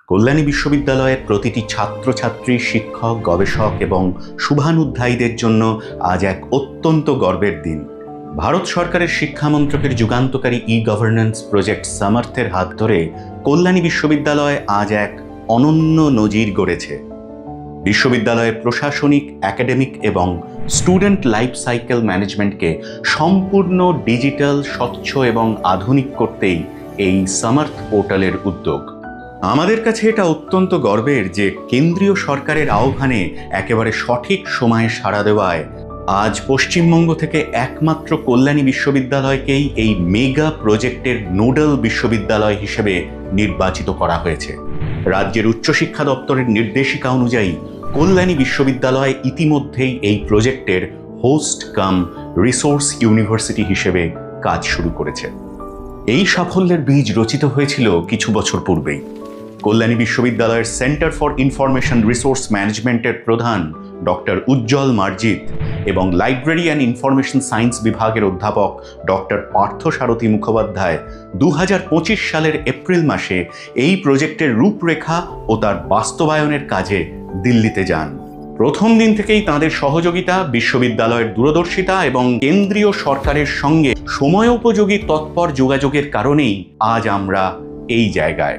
কল্যাণী বিশ্ববিদ্যালয়ের প্রতিটি ছাত্রছাত্রী, শিক্ষক, গবেষক এবং শুভানুধ্যায়ীদের জন্য আজ এক অত্যন্ত গর্বের দিন। ভারত সরকারের শিক্ষা মন্ত্রকের যুগান্তকারী ই-গভর্নেন্স প্রজেক্ট সামার্থের হাত ধরে কল্যাণী বিশ্ববিদ্যালয় আজ এক অনন্য নজির গড়েছে। বিশ্ববিদ্যালয়ের প্রশাসনিক, একাডেমিক এবং স্টুডেন্ট লাইফ সাইকেল ম্যানেজমেন্টকে সম্পূর্ণ ডিজিটাল, স্বচ্ছ এবং আধুনিক করতেই এই সামার্থ পোর্টালের উদ্যোগ। আমাদের কাছে এটা অত্যন্ত গর্বের যে কেন্দ্রীয় সরকারের আহ্বানে একেবারে সঠিক সময়ে সাড়া দেওয়ায় আজ পশ্চিমবঙ্গ থেকে একমাত্র কল্যাণী বিশ্ববিদ্যালয়কেই এই মেগা প্রজেক্টের নোডাল বিশ্ববিদ্যালয় হিসেবে নির্বাচিত করা হয়েছে। রাজ্যের উচ্চশিক্ষা দপ্তরের নির্দেশিকা অনুযায়ী কল্যাণী বিশ্ববিদ্যালয় ইতিমধ্যেই এই প্রজেক্টের হোস্ট কাম রিসোর্স ইউনিভার্সিটি হিসেবে কাজ শুরু করেছে। এই সাফল্যের বীজ রচিত হয়েছিল কিছু বছর পূর্বেই। কল্যাণী বিশ্ববিদ্যালয়ের সেন্টার ফর ইনফরমেশন রিসোর্স ম্যানেজমেন্টের প্রধান ডক্টর উজ্জ্বল মার্জিত এবং লাইব্রেরি অ্যান্ড ইনফরমেশন সায়েন্স বিভাগের অধ্যাপক ডক্টর পার্থসারথী মুখোপাধ্যায় 2025 সালের এপ্রিল মাসে এই প্রজেক্টের রূপরেখা ও তার বাস্তবায়নের কাজে দিল্লিতে যান। প্রথম দিন থেকেই তাঁদের সহযোগিতা, বিশ্ববিদ্যালয়ের দূরদর্শিতা এবং কেন্দ্রীয় সরকারের সঙ্গে সময়োপযোগী তৎপর যোগাযোগের কারণেই আজ আমরা এই জায়গায়।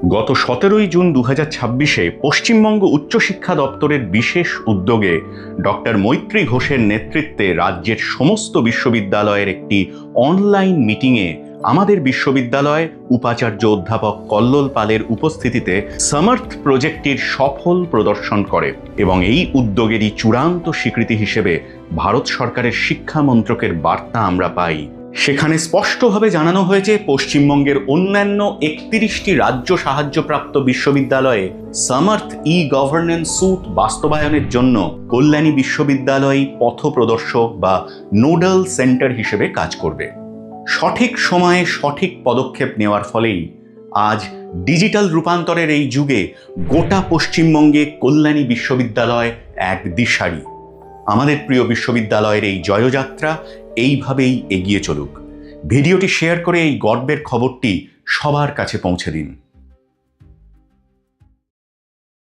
গত 17 জুন 2026 পশ্চিমবঙ্গ উচ্চশিক্ষা দপ্তরের বিশেষ উদ্যোগে ডক্টর মৈত্রী ঘোষের নেতৃত্বে রাজ্যের সমস্ত বিশ্ববিদ্যালয়ের একটি অনলাইন মিটিংয়ে আমাদের বিশ্ববিদ্যালয় উপাচার্য অধ্যাপক কল্লোল পালের উপস্থিতিতে সামার্থ প্রজেক্টটির সফল প্রদর্শন করে এবং এই উদ্যোগেরই চূড়ান্ত স্বীকৃতি হিসেবে ভারত সরকারের শিক্ষা মন্ত্রকের বার্তা আমরা পাই। সেখানে স্পষ্টভাবে জানানো হয়েছে পশ্চিমবঙ্গের অন্যান্য 31টি রাজ্য সাহায্যপ্রাপ্ত বিশ্ববিদ্যালয়ে সামার্থ ই-গভর্নেন্স স্যুট বাস্তবায়নের জন্য কল্যাণী বিশ্ববিদ্যালয় পথপ্রদর্শক বা নোডাল সেন্টার হিসেবে কাজ করবে। সঠিক সময়ে সঠিক পদক্ষেপ নেওয়ার ফলেই আজ ডিজিটাল রূপান্তরের এই যুগে গোটা পশ্চিমবঙ্গে কল্যাণী বিশ্ববিদ্যালয় এক দিশারি। আমাদের প্রিয় বিশ্ববিদ্যালয়ের এই জয়যাত্রা এইভাবেই এগিয়ে চলুক। ভিডিওটি শেয়ার করে এই গর্বের খবরটি সবার কাছে পৌঁছে দিন।